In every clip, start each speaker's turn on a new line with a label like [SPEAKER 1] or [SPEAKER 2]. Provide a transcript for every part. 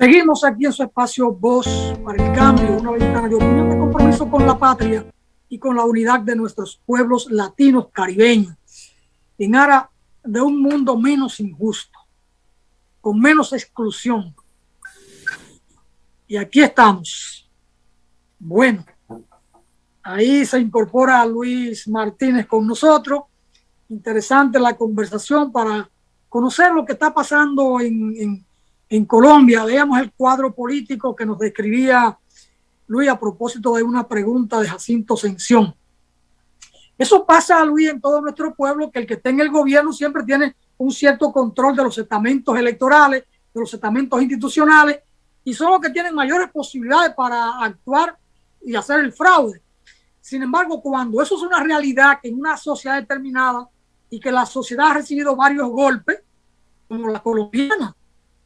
[SPEAKER 1] Seguimos aquí en su espacio Voz para el Cambio, una ventana de opinión de compromiso con la patria y con la unidad de nuestros pueblos latinos caribeños, en aras de un mundo menos injusto, con menos exclusión. Y aquí estamos. Bueno, ahí se incorpora Luis Martínez con nosotros. Interesante la conversación para conocer lo que está pasando en Colombia. Veamos el cuadro político que nos describía Luis a propósito de una pregunta de Jacinto Sención. Eso pasa, Luis, en todo nuestro pueblo, que el que esté en el gobierno siempre tiene un cierto control de los estamentos electorales, de los estamentos institucionales, y son los que tienen mayores posibilidades para actuar y hacer el fraude. Sin embargo, cuando eso es una realidad en una sociedad determinada y que la sociedad ha recibido varios golpes, como la colombiana,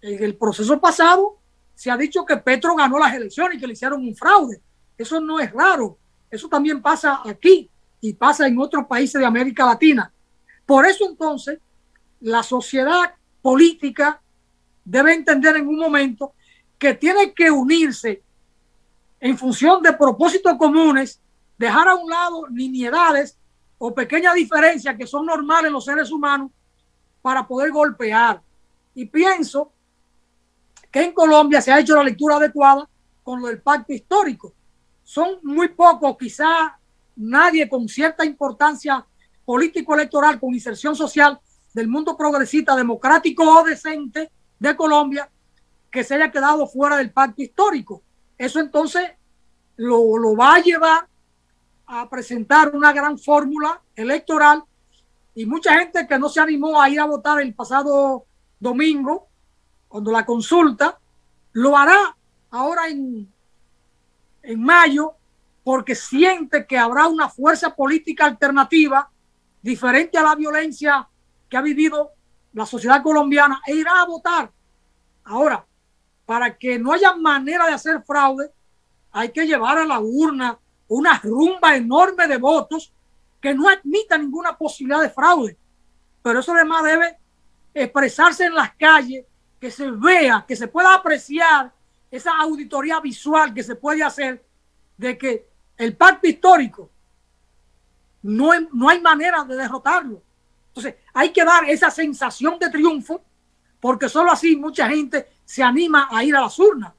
[SPEAKER 1] en el proceso pasado se ha dicho que Petro ganó las elecciones y que le hicieron un fraude. Eso no es raro. Eso también pasa aquí y pasa en otros países de América Latina. Por eso entonces la sociedad política debe entender en un momento que tiene que unirse en función de propósitos comunes, dejar a un lado nimiedades o pequeñas diferencias que son normales en los seres humanos para poder golpear. Y pienso que en Colombia se ha hecho la lectura adecuada con lo del pacto histórico. Son muy pocos, quizá nadie con cierta importancia político-electoral, con inserción social del mundo progresista, democrático o decente de Colombia, que se haya quedado fuera del pacto histórico. Eso entonces lo va a llevar a presentar una gran fórmula electoral y mucha gente que no se animó a ir a votar el pasado domingo, cuando la consulta, lo hará ahora en mayo, porque siente que habrá una fuerza política alternativa diferente a la violencia que ha vivido la sociedad colombiana e irá a votar. Ahora, para que no haya manera de hacer fraude, hay que llevar a la urna una rumba enorme de votos que no admita ninguna posibilidad de fraude. Pero eso además debe expresarse en las calles, que se vea, que se pueda apreciar esa auditoría visual que se puede hacer de que el pacto histórico no hay manera de derrotarlo. Entonces hay que dar esa sensación de triunfo, porque solo así mucha gente se anima a ir a las urnas.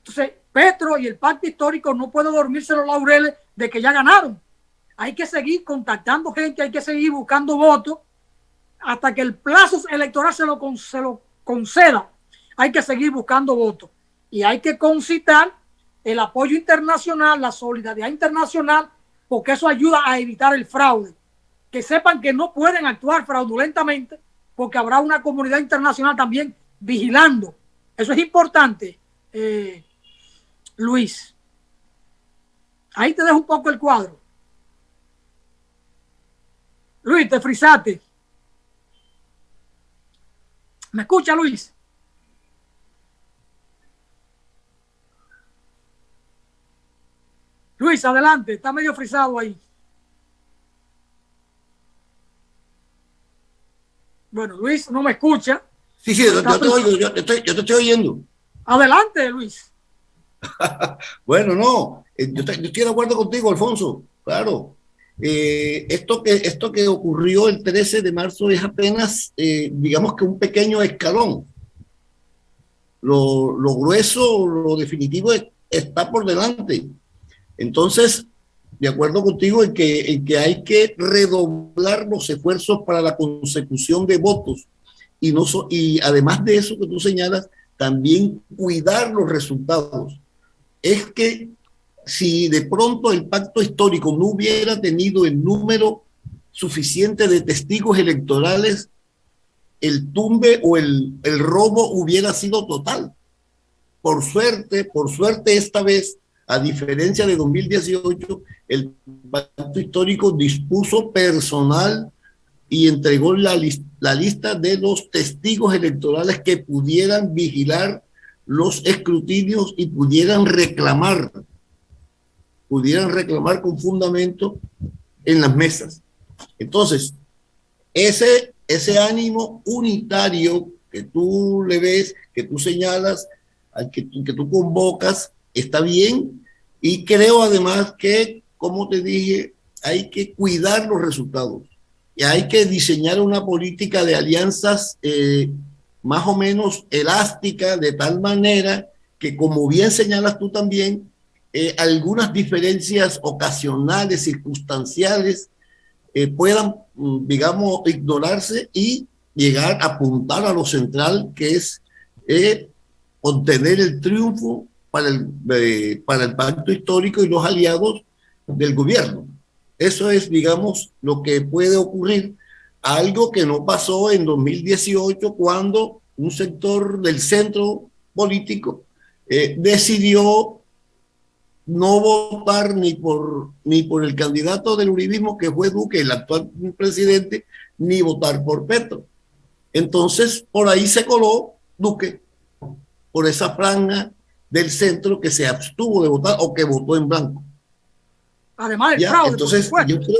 [SPEAKER 1] Entonces Petro y el pacto histórico no pueden dormirse los laureles de que ya ganaron. Hay que seguir contactando gente, hay que seguir buscando votos hasta que el plazo electoral se lo conceda. Hay que seguir buscando votos y hay que concitar el apoyo internacional, la solidaridad internacional, porque eso ayuda a evitar el fraude. Que sepan que no pueden actuar fraudulentamente porque habrá una comunidad internacional también vigilando. Eso es importante, Luis. Ahí te dejo un poco el cuadro. Luis, te frisaste. ¿Me escucha, Luis? Luis, adelante, está medio frisado ahí. Bueno, Luis no me escucha.
[SPEAKER 2] Sí, yo te oigo, yo te estoy oyendo.
[SPEAKER 1] Adelante, Luis.
[SPEAKER 2] Bueno, no, yo estoy de acuerdo contigo, Alfonso, claro. Esto que ocurrió el 13 de marzo es apenas, digamos que un pequeño escalón. Lo grueso, lo definitivo está por delante. Entonces, de acuerdo contigo en que hay que redoblar los esfuerzos para la consecución de votos y además de eso que tú señalas, también cuidar los resultados. Es que si de pronto el pacto histórico no hubiera tenido el número suficiente de testigos electorales, el tumbe o el robo hubiera sido total. Por suerte esta vez, a diferencia de 2018, el pacto histórico dispuso personal y entregó la lista de los testigos electorales que pudieran vigilar los escrutinios y pudieran reclamar con fundamento en las mesas. Entonces, ese ánimo unitario que tú le ves, que tú señalas, que tú convocas está bien, y creo además que, como te dije, hay que cuidar los resultados y hay que diseñar una política de alianzas más o menos elástica, de tal manera que, como bien señalas tú también, algunas diferencias ocasionales, circunstanciales, puedan, digamos, ignorarse y llegar a apuntar a lo central, que es obtener el triunfo para el pacto histórico y los aliados del gobierno. Eso es, digamos, lo que puede ocurrir, algo que no pasó en 2018, cuando un sector del centro político decidió no votar ni por el candidato del uribismo, que fue Duque, el actual presidente, ni votar por Petro. Entonces, por ahí se coló Duque, por esa franja del centro que se abstuvo de votar o que votó en blanco.
[SPEAKER 1] Además del
[SPEAKER 2] ¿Ya?
[SPEAKER 1] fraude,
[SPEAKER 2] Entonces,
[SPEAKER 1] por
[SPEAKER 2] yo creo,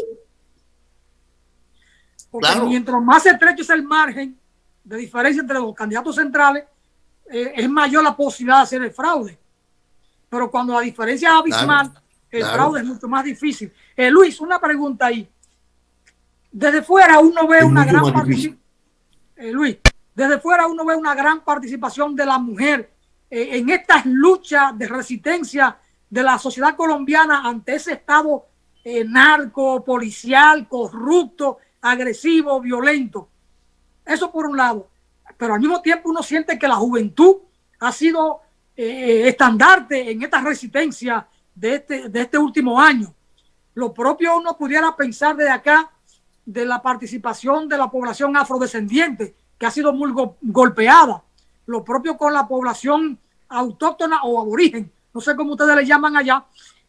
[SPEAKER 1] porque
[SPEAKER 2] claro,
[SPEAKER 1] mientras más estrecho es el margen de diferencia entre los candidatos centrales, es mayor la posibilidad de hacer el fraude. Pero cuando la diferencia es abismal,
[SPEAKER 2] claro,
[SPEAKER 1] el
[SPEAKER 2] claro,
[SPEAKER 1] fraude es mucho más difícil. Luis, una pregunta ahí. Desde fuera uno ve
[SPEAKER 2] es
[SPEAKER 1] una
[SPEAKER 2] mucho
[SPEAKER 1] gran
[SPEAKER 2] más difícil.
[SPEAKER 1] Luis, desde fuera uno ve una gran participación de la mujer en estas luchas de resistencia de la sociedad colombiana ante ese estado narco, policial, corrupto, agresivo, violento. Eso por un lado. Pero al mismo tiempo uno siente que la juventud ha sido estandarte en esta resistencia de este último año. Lo propio uno pudiera pensar desde acá de la participación de la población afrodescendiente, que ha sido muy golpeada. Lo propio con la población autóctona o aborigen, no sé cómo ustedes le llaman allá,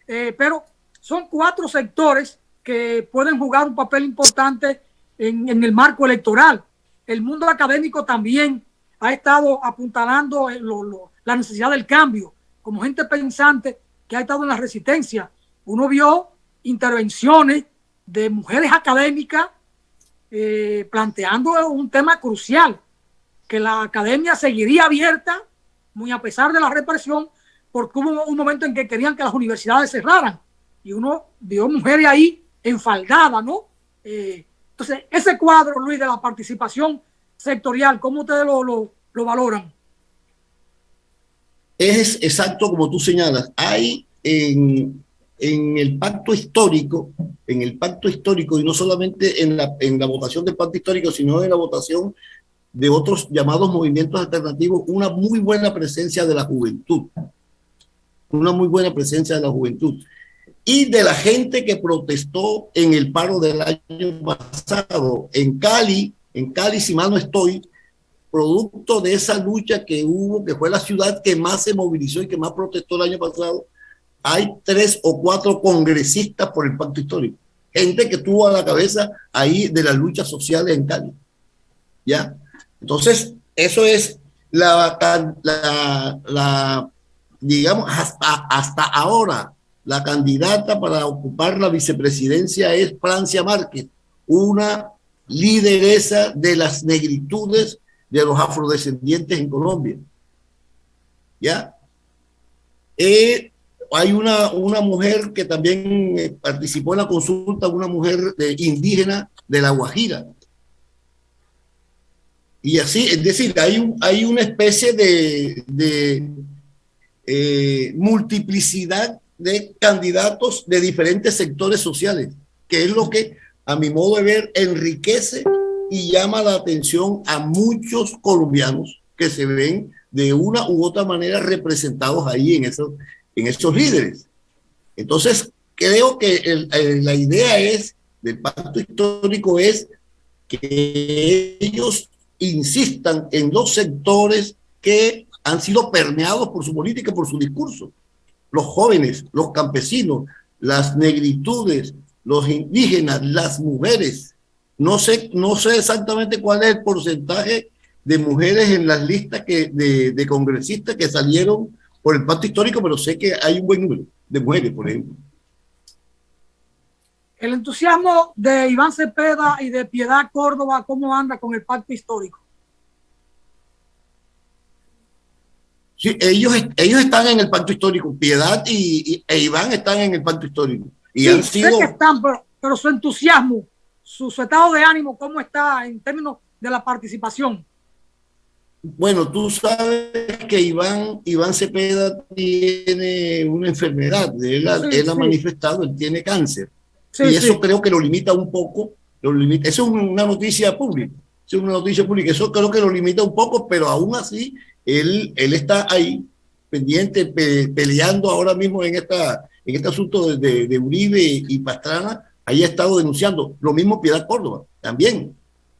[SPEAKER 1] pero son 4 sectores que pueden jugar un papel importante en el marco electoral. El mundo académico también ha estado apuntalando la necesidad del cambio, como gente pensante que ha estado en la resistencia. Uno vio intervenciones de mujeres académicas planteando un tema crucial, que la academia seguiría abierta, muy a pesar de la represión, porque hubo un momento en que querían que las universidades cerraran, y uno vio mujeres ahí enfaldadas, ¿no? Entonces, ese cuadro, Luis, de la participación sectorial, ¿cómo ustedes lo valoran?
[SPEAKER 2] Es exacto como tú señalas. Hay en el pacto histórico, y no solamente en la votación del pacto histórico, sino en la votación de otros llamados movimientos alternativos, una muy buena presencia de la juventud. Una muy buena presencia de la juventud. Y de la gente que protestó en el paro del año pasado. En Cali, si mal no estoy, producto de esa lucha que hubo, que fue la ciudad que más se movilizó y que más protestó el año pasado, hay 3 o 4 congresistas por el pacto histórico. Gente que tuvo a la cabeza ahí de las luchas sociales en Cali. ¿Ya? Entonces, eso es digamos, hasta ahora, la candidata para ocupar la vicepresidencia es Francia Márquez, una lideresa de las negritudes de los afrodescendientes en Colombia. ¿Ya? Hay una mujer que también participó en la consulta, una mujer indígena de La Guajira. Y así, es decir, hay una especie de multiplicidad de candidatos de diferentes sectores sociales, que es lo que, a mi modo de ver, enriquece y llama la atención a muchos colombianos que se ven de una u otra manera representados ahí en esos líderes. Entonces, creo que la idea del pacto histórico es que ellos insistan en los sectores que han sido permeados por su política, por su discurso. Los jóvenes, los campesinos, las negritudes, los indígenas, las mujeres. No sé exactamente cuál es el porcentaje de mujeres en las listas de congresistas que salieron por el pacto histórico, pero sé que hay un buen número de mujeres, por ejemplo.
[SPEAKER 1] El entusiasmo de Iván Cepeda y de Piedad Córdoba, ¿cómo anda con el pacto histórico?
[SPEAKER 2] Sí, ellos están en el pacto histórico. Piedad e Iván están en el pacto histórico. Y
[SPEAKER 1] sí,
[SPEAKER 2] han sido...
[SPEAKER 1] sé que están, pero su entusiasmo, su estado de ánimo, ¿cómo está en términos de la participación?
[SPEAKER 2] Bueno, tú sabes que Iván Cepeda tiene una enfermedad.
[SPEAKER 1] Sí,
[SPEAKER 2] Él ha
[SPEAKER 1] sí,
[SPEAKER 2] manifestado, él tiene cáncer.
[SPEAKER 1] sí,
[SPEAKER 2] Y eso
[SPEAKER 1] sí.
[SPEAKER 2] creo que lo limita un poco. Lo limita. Eso es una noticia pública. Eso es una noticia pública. Eso creo que lo limita un poco, pero aún así, él está ahí, pendiente, peleando ahora mismo en este asunto de Uribe y Pastrana. Ahí ha estado denunciando. Lo mismo Piedad Córdoba, también,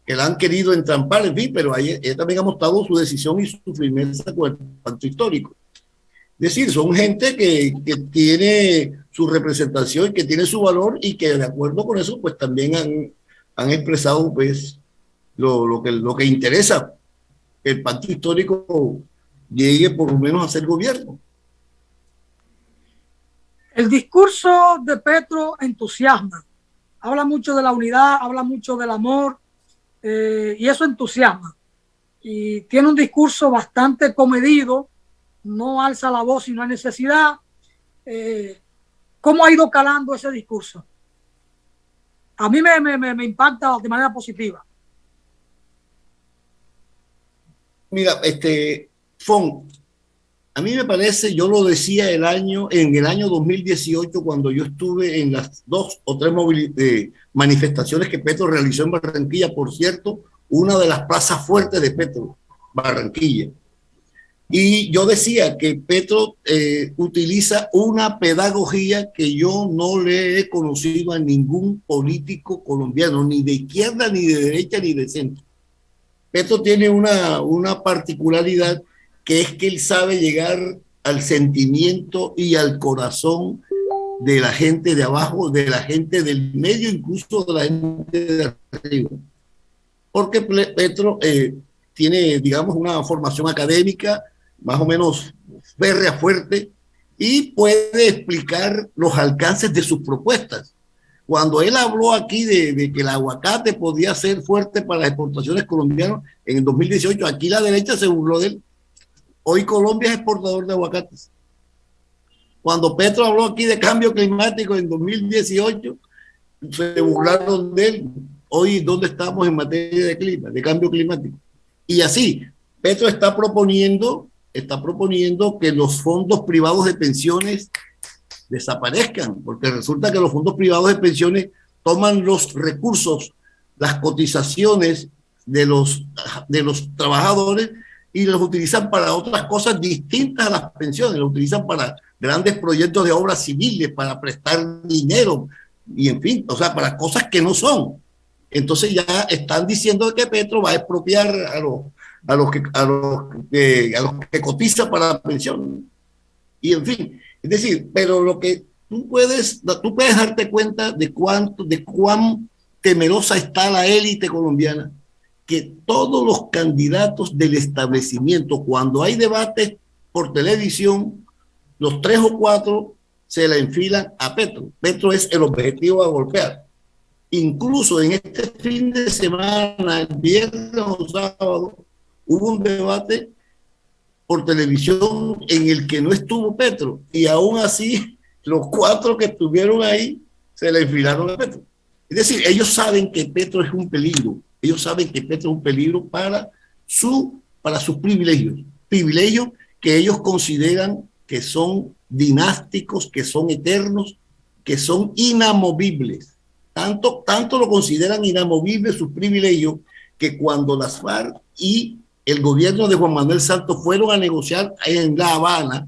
[SPEAKER 2] que la han querido entrampar, en fin, pero ahí también ha mostrado su decisión y su firmeza con el pacto histórico. Es decir, son gente que tiene su representación, que tiene su valor y que de acuerdo con eso, pues también han expresado pues lo que interesa, que el pacto histórico llegue por lo menos a ser gobierno.
[SPEAKER 1] El discurso de Petro entusiasma. Habla mucho de la unidad, habla mucho del amor, y eso entusiasma. Y tiene un discurso bastante comedido, no alza la voz si no hay necesidad. ¿Cómo ha ido calando ese discurso? A mí me impacta de manera positiva.
[SPEAKER 2] Mira, Fon, a mí me parece, yo lo decía en el año 2018, cuando yo estuve en las 2 o 3 manifestaciones que Petro realizó en Barranquilla, por cierto, una de las plazas fuertes de Petro, Barranquilla. Y yo decía que Petro utiliza una pedagogía que yo no le he conocido a ningún político colombiano, ni de izquierda, ni de derecha, ni de centro. Petro tiene una particularidad, que es que él sabe llegar al sentimiento y al corazón de la gente de abajo, de la gente del medio, incluso de la gente de arriba. Porque Petro tiene, digamos, una formación académica más o menos férrea, fuerte, y puede explicar los alcances de sus propuestas. Cuando él habló aquí de que el aguacate podía ser fuerte para las exportaciones colombianas en el 2018, aquí la derecha se burló de él. Hoy Colombia es exportador de aguacates. Cuando Petro habló aquí de cambio climático en 2018, se burlaron de él. Hoy, ¿dónde estamos en materia de clima, de cambio climático? Y así, Petro está proponiendo que los fondos privados de pensiones desaparezcan, porque resulta que los fondos privados de pensiones toman los recursos, las cotizaciones de los trabajadores y los utilizan para otras cosas distintas a las pensiones, los utilizan para grandes proyectos de obras civiles, para prestar dinero y en fin, o sea, para cosas que no son. Entonces ya están diciendo que Petro va a expropiar a los que cotizan para la pensión. Y en fin, es decir, pero lo que tú puedes darte cuenta de cuán temerosa está la élite colombiana, que todos los candidatos del establecimiento, cuando hay debates por televisión, los 3 o 4 se la enfilan a Petro. Petro es el objetivo a golpear. Incluso en este fin de semana, el viernes o sábado, hubo un debate por televisión en el que no estuvo Petro, y aún así los 4 que estuvieron ahí se le enfilaron a Petro. Es decir, ellos saben que Petro es un peligro, ellos saben que Petro es un peligro para sus privilegios que ellos consideran que son dinásticos, que son eternos, que son inamovibles. Tanto lo consideran inamovibles sus privilegios, que cuando las FARC y el gobierno de Juan Manuel Santos fueron a negociar en La Habana,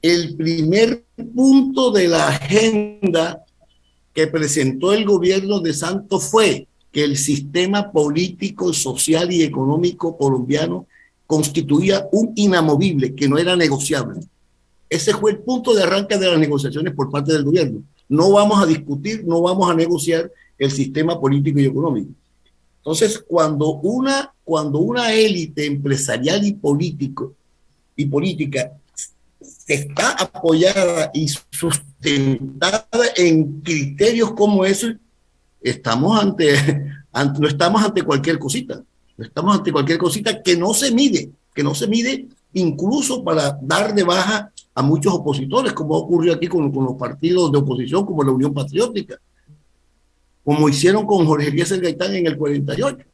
[SPEAKER 2] el primer punto de la agenda que presentó el gobierno de Santos fue que el sistema político, social y económico colombiano constituía un inamovible, que no era negociable. Ese fue el punto de arranque de las negociaciones por parte del gobierno. No vamos a discutir, no vamos a negociar el sistema político y económico. Entonces, cuando una élite empresarial y política está apoyada y sustentada en criterios como esos, no estamos ante cualquier cosita. Estamos ante cualquier cosita que no se mide, incluso para dar de baja a muchos opositores, como ocurrió aquí con los partidos de oposición, como la Unión Patriótica, como hicieron con Jorge Eliezer Gaitán en el 48,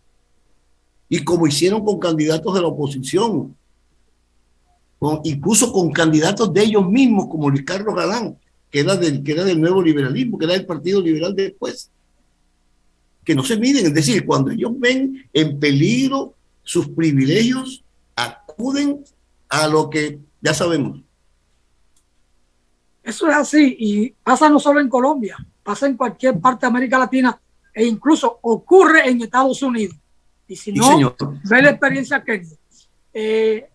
[SPEAKER 2] y como hicieron con candidatos de la oposición, incluso con candidatos de ellos mismos, como Luis Carlos Galán, que era del nuevo liberalismo, que era del Partido Liberal después, que no se miden. Es decir, cuando ellos ven en peligro sus privilegios, acuden a lo que ya sabemos.
[SPEAKER 1] Eso es así, y pasa no solo en Colombia, pasa en cualquier parte de América Latina, e incluso ocurre en Estados Unidos. Y si no,
[SPEAKER 2] señor,
[SPEAKER 1] ve la experiencia que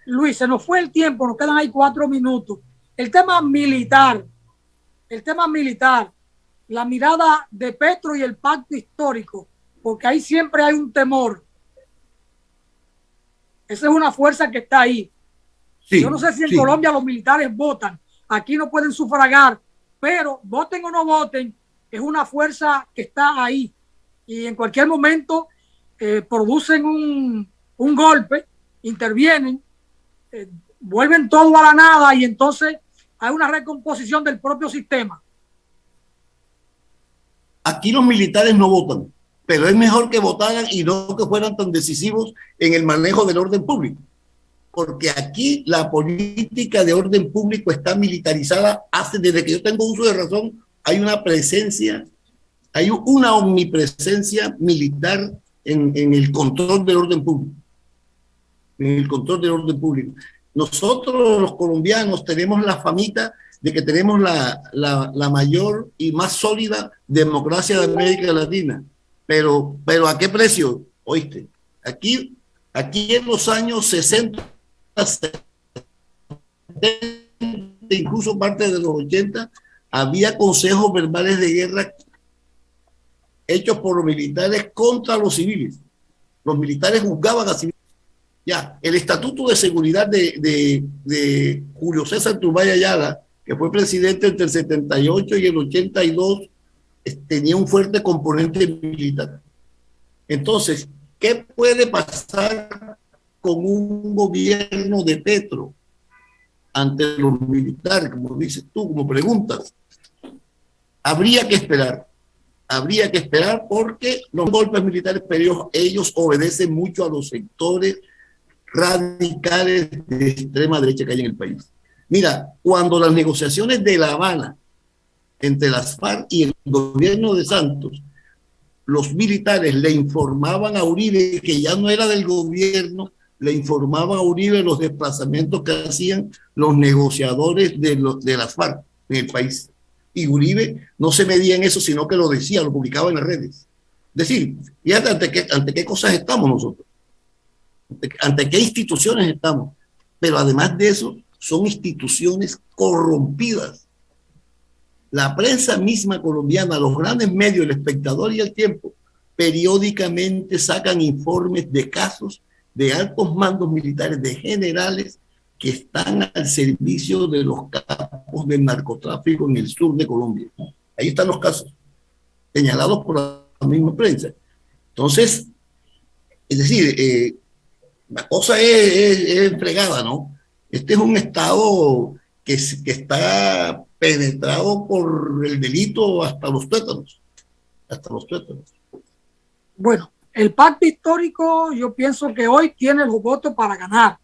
[SPEAKER 1] Luis, se nos fue el tiempo, nos quedan ahí 4 minutos. El tema militar, la mirada de Petro y el pacto histórico, porque ahí siempre hay un temor. Esa es una fuerza que está ahí. Sí, yo no sé si en Colombia los militares votan, aquí no pueden sufragar, pero voten o no voten, es una fuerza que está ahí y en cualquier momento producen un golpe, intervienen, vuelven todo a la nada y entonces hay una recomposición del propio sistema.
[SPEAKER 2] Aquí los militares no votan, pero es mejor que votaran y no que fueran tan decisivos en el manejo del orden público, porque aquí la política de orden público está militarizada desde que yo tengo uso de razón. Hay una presencia, hay una omnipresencia militar en el control del orden público. En el control del orden público. Nosotros los colombianos tenemos la famita de que tenemos la mayor y más sólida democracia de América Latina. Pero ¿a qué precio? Oíste, aquí en los años 60, 70, incluso parte de los 80, había consejos verbales de guerra hechos por los militares contra los civiles. Los militares juzgaban a civiles. Ya, el Estatuto de Seguridad de Julio César Turbay Ayala, que fue presidente entre el 78 y el 82, tenía un fuerte componente militar. Entonces, ¿qué puede pasar con un gobierno de Petro ante los militares, como dices tú, como preguntas? Habría que esperar porque los golpes militares, pero ellos obedecen mucho a los sectores radicales de extrema derecha que hay en el país. Mira, cuando las negociaciones de La Habana entre las FARC y el gobierno de Santos, los militares le informaban a Uribe que ya no era del gobierno, le informaban a Uribe los desplazamientos que hacían los negociadores de las FARC en el país. Y Uribe no se medía en eso, sino que lo decía, lo publicaba en las redes. Es decir, fíjate ante qué cosas estamos nosotros. ¿Ante qué instituciones estamos? Pero además de eso, son instituciones corrompidas. La prensa misma colombiana, los grandes medios, El Espectador y El Tiempo, periódicamente sacan informes de casos de altos mandos militares, de generales que están al servicio de los capos del narcotráfico en el sur de Colombia. Ahí están los casos, señalados por la misma prensa. Entonces, es decir, la cosa es fregada, ¿no? Este es un Estado que está penetrado por el delito hasta los tuétanos.
[SPEAKER 1] Bueno, el pacto histórico yo pienso que hoy tiene los votos para ganar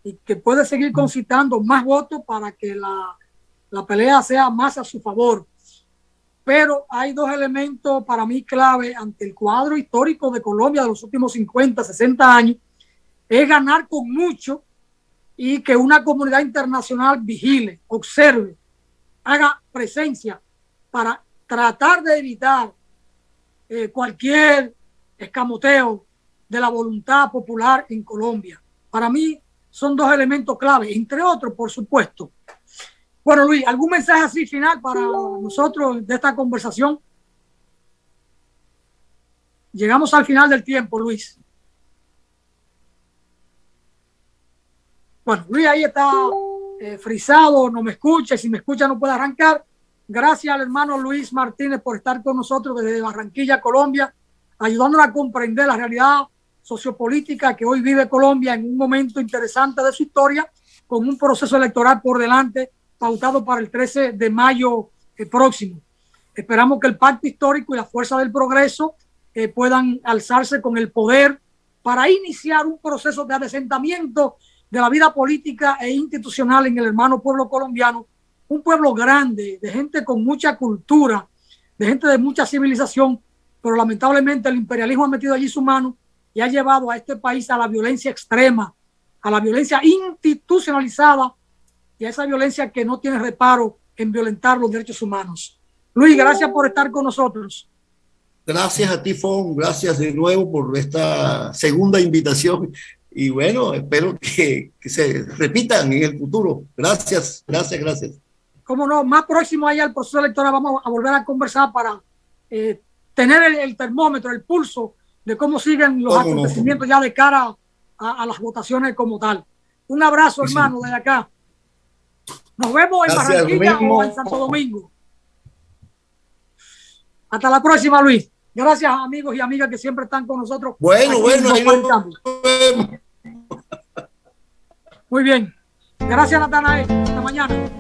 [SPEAKER 1] y que puede seguir concitando más votos para que la pelea sea más a su favor. Pero hay dos elementos para mí clave ante el cuadro histórico de Colombia de los últimos 50, 60 años. Es ganar con mucho y que una comunidad internacional vigile, observe, haga presencia para tratar de evitar cualquier escamoteo de la voluntad popular en Colombia. Para mí son dos elementos clave, entre otros, por supuesto. Bueno, Luis, ¿algún mensaje así final para nosotros de esta conversación? Llegamos al final del tiempo, Luis. Bueno, Luis ahí está frisado, no me escucha, si me escucha no puede arrancar. Gracias al hermano Luis Martínez por estar con nosotros desde Barranquilla, Colombia, ayudándonos a comprender la realidad sociopolítica que hoy vive Colombia en un momento interesante de su historia, con un proceso electoral por delante pautado para el 13 de mayo próximo. Esperamos que el pacto histórico y la fuerza del progreso puedan alzarse con el poder para iniciar un proceso de adesentamiento de la vida política e institucional en el hermano pueblo colombiano, un pueblo grande, de gente con mucha cultura, de gente de mucha civilización, pero lamentablemente el imperialismo ha metido allí su mano y ha llevado a este país a la violencia extrema, a la violencia institucionalizada y a esa violencia que no tiene reparo en violentar los derechos humanos. Luis, gracias por estar con nosotros.
[SPEAKER 2] Gracias a ti, Fon. Gracias de nuevo por esta segunda invitación. Y bueno, espero que se repitan en el futuro. Gracias, gracias, gracias.
[SPEAKER 1] Cómo no, más próximo allá al proceso electoral vamos a volver a conversar para tener el termómetro, el pulso de cómo siguen los acontecimientos ya de cara a las votaciones como tal. Un abrazo, hermano, desde acá. Nos vemos en Barranquilla o en Santo Domingo. Hasta la próxima, Luis. Gracias, amigos y amigas que siempre están con nosotros.
[SPEAKER 2] Bueno, ahí nos vemos.
[SPEAKER 1] Muy bien. Gracias, Natanael. Hasta mañana.